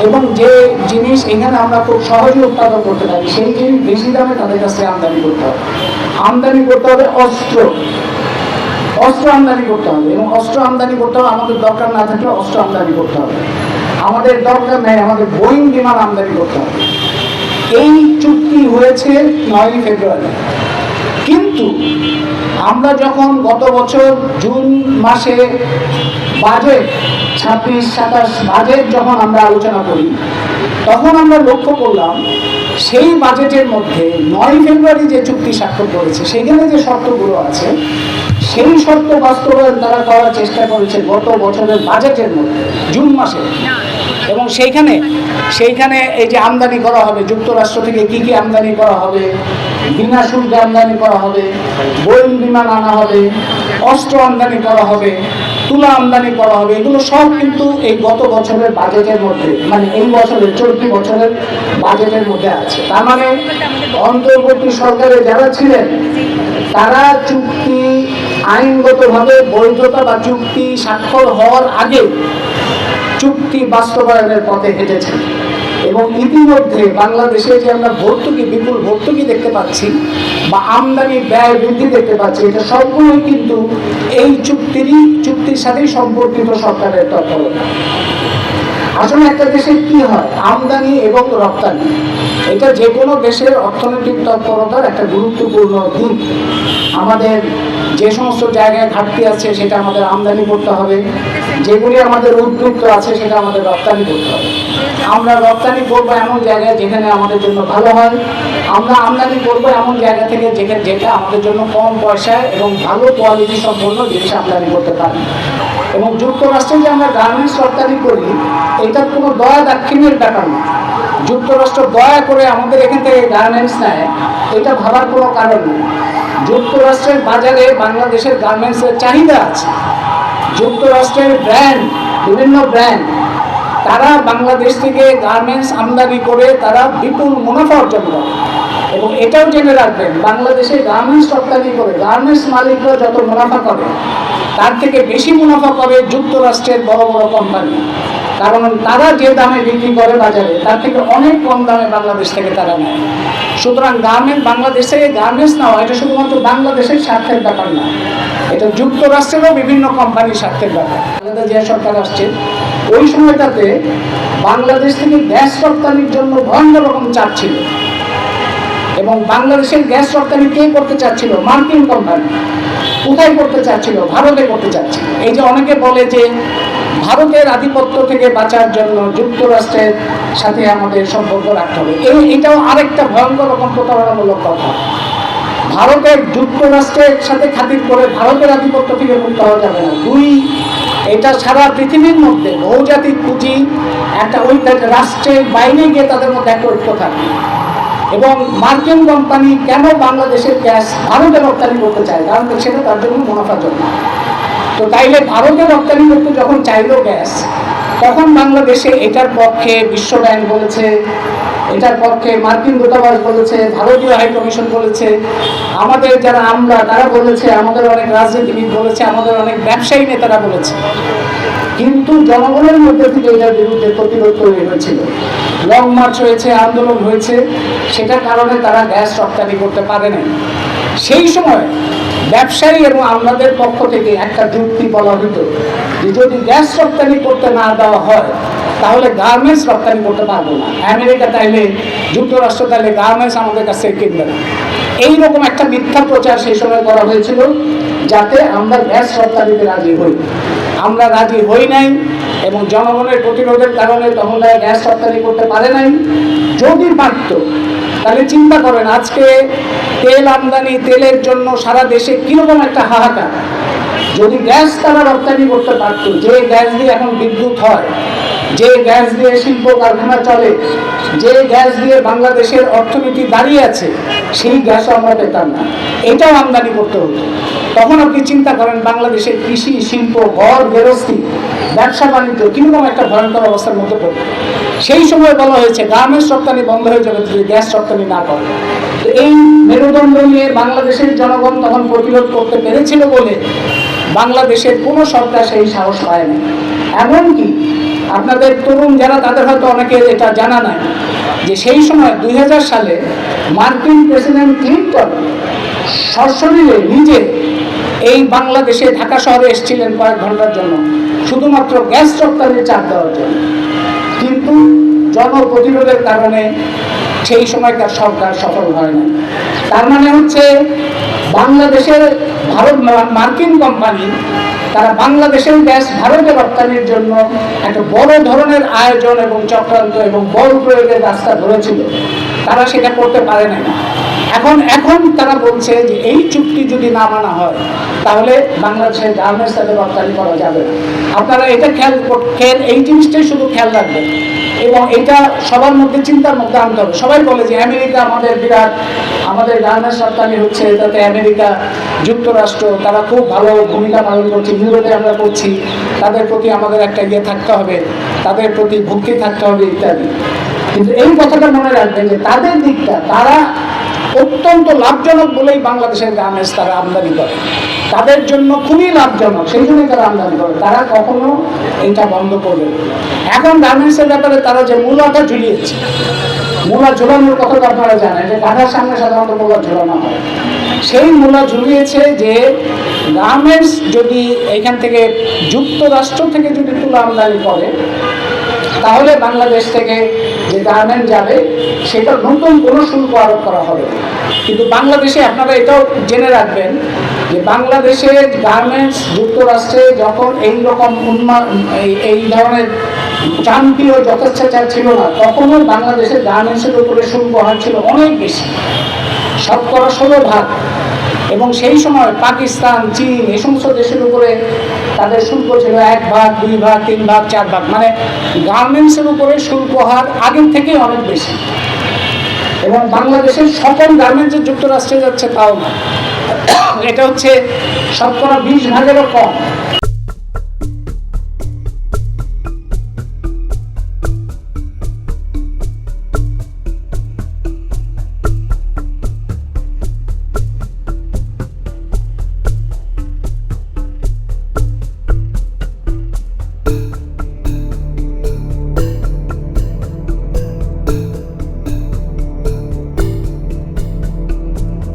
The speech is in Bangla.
এবং যে জিনিস এখানে আমরা খুব সহজে উৎপাদন করতে পারি সেই জিনিস বেশি দামে তাদের কাছ থেকে আমদানি করতে হবে। আমদানি করতে হবে অস্ত্র আমদানি করতে হবে, এবং অস্ত্র আমদানি করতে হবে আমাদের দরকার না থাকলে অস্ত্র আমদানি করতে হবে। আমাদের দরকার নেই, আমাদের বোয়িং বিমান আমদানি করতে হবে। এই চুক্তি হয়েছে 9 ফেব্রুয়ারি। কিন্তু আমরা যখন গত বছর জুন মাসে বাজেট 26-27 বাজেট যখন আমরা আলোচনা করি, তখন আমরা লক্ষ্য করলাম সেই বাজেটের মধ্যে 9 ফেব্রুয়ারি যে চুক্তি স্বাক্ষর করেছে সেখানে যে শর্তগুলো আছে সেই শর্ত বাস্তবায়ন তারা করার চেষ্টা করেছে গত বছরের বাজেটের মধ্যে জুন মাসে। এবং সেইখানে এই যে আমদানি করা হবে, যুক্তরাষ্ট্র থেকে কি কি আমদানি করা হবে, বিনা শুল্কে আমদানি করা হবে, বোয়িং বিমান আনা হবে, অস্ত্র আমদানি করা হবে, তুলা আমদানি করা হবে, এগুলো সব কিন্তু এই গত বছরের বাজেটের মধ্যে, মানে এই বছরের চলতি বছরের বাজেটের মধ্যে আছে। তার মানে অন্তর্বর্তী সরকারে যারা ছিলেন তারা চুক্তি আইনগতভাবে বৈধতা বা চুক্তি স্বাক্ষর হওয়ার আগে চুক্তি বাস্তবায়নের পথে হেঁটেছে। এবং ইতিমধ্যে বাংলাদেশে যে আমরা ভর্তুকি, বিপুল ভর্তুকি দেখতে পাচ্ছি বা আমদানি ব্যয় বৃদ্ধি দেখতে পাচ্ছি, এটা সবগুলোই কিন্তু এই চুক্তির সাথেই সম্পর্কিত সরকারের তৎপরতা। আসলে একটা দেশে কি হয়, আমদানি এবং রপ্তানি এটা যে কোনো দেশের অর্থনৈতিক তৎপরতার একটা গুরুত্বপূর্ণ দিক। আমাদের যে সমস্ত জায়গায় ঘাটতি আছে সেটা আমাদের আমদানি করতে হবে, যেগুলি আমাদের উদ্বৃত্ত আছে সেটা আমাদের রপ্তানি করতে হবে। আমরা রপ্তানি করবো এমন জায়গায় যেখানে আমাদের জন্য ভালো হয়, আমরা আমদানি করবো এমন জায়গা থেকে যেটা আমাদের জন্য কম পয়সায় এবং ভালো কোয়ালিটি সম্পন্ন জিনিস আমদানি করতে পারি। এবং যুক্তরাষ্ট্রে যে আমরা গার্মেন্টস রপ্তানি করি এটা কোনো দয়া দাক্ষিণ্যের ব্যাপার না। যুক্তরাষ্ট্র দয়া করে আমাদের এখান থেকে গার্মেন্টস নেয় এটা ভাবার কোনো কারণ নেই। যুক্তরাষ্ট্রের বাজারে বাংলাদেশের গার্মেন্টসের চাহিদা আছে। যুক্তরাষ্ট্রের বিভিন্ন ব্র্যান্ড তারা বাংলাদেশ থেকে গার্মেন্টস আমদানি করে তারা বিপুল মুনাফা অর্জন করে। এবং এটাও জেনে রাখবেন, বাংলাদেশে গার্মেন্টস রপ্তানি করে গার্মেন্টস মালিকরা যত মুনাফা করে তার থেকে বেশি মুনাফা করে যুক্তরাষ্ট্রের বড় বড় কোম্পানি। কারণ তারা যে দামে বিক্রি করে বাজারে তার থেকে অনেক কম দামে বাংলাদেশ থেকে তারা নেয়। সুতরাং বাংলাদেশ থেকে গার্মেন্টস নেওয়া এটা শুধুমাত্র বাংলাদেশের স্বার্থের ব্যাপার না, এটা যুক্তরাষ্ট্রেরও বিভিন্ন কোম্পানির স্বার্থের ব্যাপার। যে সরকার আসছে ওই সময়টাতে বাংলাদেশ থেকে গ্যাস রপ্তানির জন্য ভয়ঙ্কর রকম চাপ ছিল। এবং বাংলাদেশের গ্যাস রপ্তানি কে করতে চাচ্ছিল? মার্কিন কোম্পানি। কোথায় করতে চাচ্ছিল? ভারতে করতে চাচ্ছিল। এই যে অনেকে বলে যে ভারতের আধিপত্য থেকে বাঁচার জন্য যুক্তরাষ্ট্রের সাথে আমাদের সম্পর্ক রাখতে হবে, এটাও আরেকটা ভয়ঙ্কর রকম প্রতারণামূলক কথা। ভারতের যুক্তরাষ্ট্রের সাথে খাতির করে ভারতের আধিপত্য থেকে মুক্ত হওয়া যাবে না। এটা সারা পৃথিবীর মধ্যে বহুজাতিক পুঁজি একটা ওই রাষ্ট্রের বাইরে গিয়ে তাদের মধ্যে একটা ঐক্য থাকে। এবং মার্কিন কোম্পানি কেন বাংলাদেশের গ্যাস ভারতে রপ্তানি করতে চায়? কারণ সেটা তার জন্য মুনাফার জন্য। তো তাইলে ভারতে রপ্তানি করতে যখন চাইল গ্যাস, তখন বাংলাদেশে এটার পক্ষে বিশ্ব ব্যাংক বলেছে, এটার পক্ষে মার্কিন দূতাবাস বলেছে, ভারতীয় হাইকমিশন বলেছে, আমাদের যারা আমরা তারা বলেছে, আমাদের অনেক রাজনীতিবিদ বলেছে, আমাদের অনেক ব্যবসায়ী নেতারা বলেছে। কিন্তু জনগণের মধ্যে থেকে এটার বিরুদ্ধে প্রতিরোধ তৈরি হয়েছিল, লং মার্চ হয়েছে, আন্দোলন হয়েছে, সেটার কারণে তারা গ্যাস রপ্তানি করতে পারে না। সেই সময় ব্যবসায়ী এবং আমাদের পক্ষ থেকে একটা যুক্তি বলা হতো যে যদি গ্যাস রপ্তানি করতে না দেওয়া হয় তাহলে গার্মেন্টস রপ্তানি করতে পারবো না। আমেরিকা তাইলে, যুক্তরাষ্ট্র তাইলে গার্মেন্টস আমাদের কাছে কিনবে না। এইরকম একটা মিথ্যা প্রচার সেই সময় করা হয়েছিল যাতে আমরা গ্যাস রপ্তানিতে রাজি হই। আমরা রাজি হই নাই এবং জনগণের প্রতিরোধের কারণে তখন তারা গ্যাস রপ্তানি করতে পারে নাই। যদি পারত তাহলে চিন্তা করেন আজকে তেল আমদানি, তেলের জন্য সারা দেশে কিরকম একটা হাহাকার। যদি গ্যাস তারা রপ্তানি করতে পারত, যে গ্যাস দিয়ে এখন বিদ্যুৎ হয়, যে গ্যাস দিয়ে শিল্প কারখানা চলে, যে গ্যাস দিয়ে বাংলাদেশের অর্থনীতি দাঁড়িয়ে আছে, সেই গ্যাসও আমরা পেতাম না, এটাও আমদানি করতে হতো। তখন আপনি চিন্তা করেন বাংলাদেশের কৃষি, শিল্প, ঘর গৃহস্থী, ব্যবসা বাণিজ্য কিরকম একটা ভয়ঙ্কর অবস্থার মধ্যে পড়বে। সেই সময় বলা হয়েছে গার্মেন্টস রপ্তানি বন্ধ হয়ে যাবে যদি গ্যাস রপ্তানি না করে। তো এই মেরুদণ্ড নিয়ে বাংলাদেশের জনগণ তখন প্রতিরোধ করতে পেরেছিল বলে বাংলাদেশের কোনো সরকার সেই সাহস পায় না। এমনকি আপনাদের তরুণ যারা, তাদের হয়তো অনেকে এটা জানা নাই যে সেই সময় 2000 সালে মার্কিন প্রেসিডেন্ট ক্লিন্টন সশরীরে নিজে এই বাংলাদেশে ঢাকা শহরে এসেছিলেন কয়েক ঘন্টার জন্য, শুধুমাত্র গ্যাস রপ্তানির চাপ দেওয়ার জন্য। কিন্তু জনপ্রতিরোধের কারণে সেই সময়কার সরকার সফল হয় না। তার মানে হচ্ছে বাংলাদেশের মার্কিন কোম্পানি তারা বাংলাদেশের গ্যাস ভারতে রপ্তানির জন্য একটা বড় ধরনের আয়োজন এবং চক্রান্ত এবং বল প্রয়োগের রাস্তা ধরেছিল, তারা সেটা করতে পারে না। এখন তারা বলছে যে এই চুক্তি যদি না মানা হয় তাহলে বাংলাদেশের গার্মেন্টস তাদের রপ্তানি করা যাবে না। আপনারা এটা এই জিনিসটাই শুধু খেয়াল রাখবেন এবং এটা সবার মধ্যে চিন্তার মধ্যে আনতে হবে। সবাই বলে যে আমেরিকা আমাদের বিরাট, আমাদের গার্মেন্টস রপ্তানি হচ্ছে, তাতে আমেরিকা যুক্তরাষ্ট্র তারা খুব ভালো ভূমিকা পালন করছে, ইউরোপে আমরা করছি, তাদের প্রতি আমাদের একটা ইয়ে থাকতে হবে, তাদের প্রতি ভক্তি থাকতে হবে ইত্যাদি। কিন্তু এই কথাটা মনে রাখবেন যে তাদের দিকটা তারা অত্যন্ত লাভজনক বলেই বাংলাদেশের গার্মেন্টস তারা আমদানি করে, তাদের জন্য খুবই লাভজনক, সেই জন্যই তারা আমদানি করে, তারা কখনো এটা বন্ধ করবে। এখন গার্মেন্টসের ব্যাপারে তারা যে মূলাটা ঝুলিয়েছে, মূলা ঝুলানোর কথা তো আপনারা জানেন যে গাধার সামনে সাধারণত মূলা ঝুলানো হয়, সেই মূলা ঝুলিয়েছে যে গার্মেন্টস যদি এখান থেকে যুক্তরাষ্ট্র থেকে যদি তুলা আমদানি করে তাহলে বাংলাদেশ থেকে যে গার্মেন্ট যাবে সেটা নতুন কোনো শুল্ক আরোপ করা হবে। কিন্তু বাংলাদেশে আপনারা এটাও জেনে রাখবেন যে বাংলাদেশের গার্মেন্টস যুক্তরাষ্ট্রে যখন এই রকম এই ধরনের ক্রান্তীয় যথেচ্ছাচার ছিল না, তখনও বাংলাদেশের গার্মেন্টসের উপরে শুল্ক হার ছিল অনেক বেশি, 16% এবং সেই সময় পাকিস্তান, চীন এই সমস্ত দেশের উপরে তাদের শুল্ক ছিল 1 ভাগ, 2 ভাগ, 3 ভাগ, 4 ভাগ, মানে গার্মেন্টসের উপরে শুল্ক হার আগের থেকে অনেক বেশি। এবং বাংলাদেশের সকল গার্মেন্টস যুক্তরাষ্ট্রে যাচ্ছে তাও না, এটা হচ্ছে 20% ভাগেরও কম।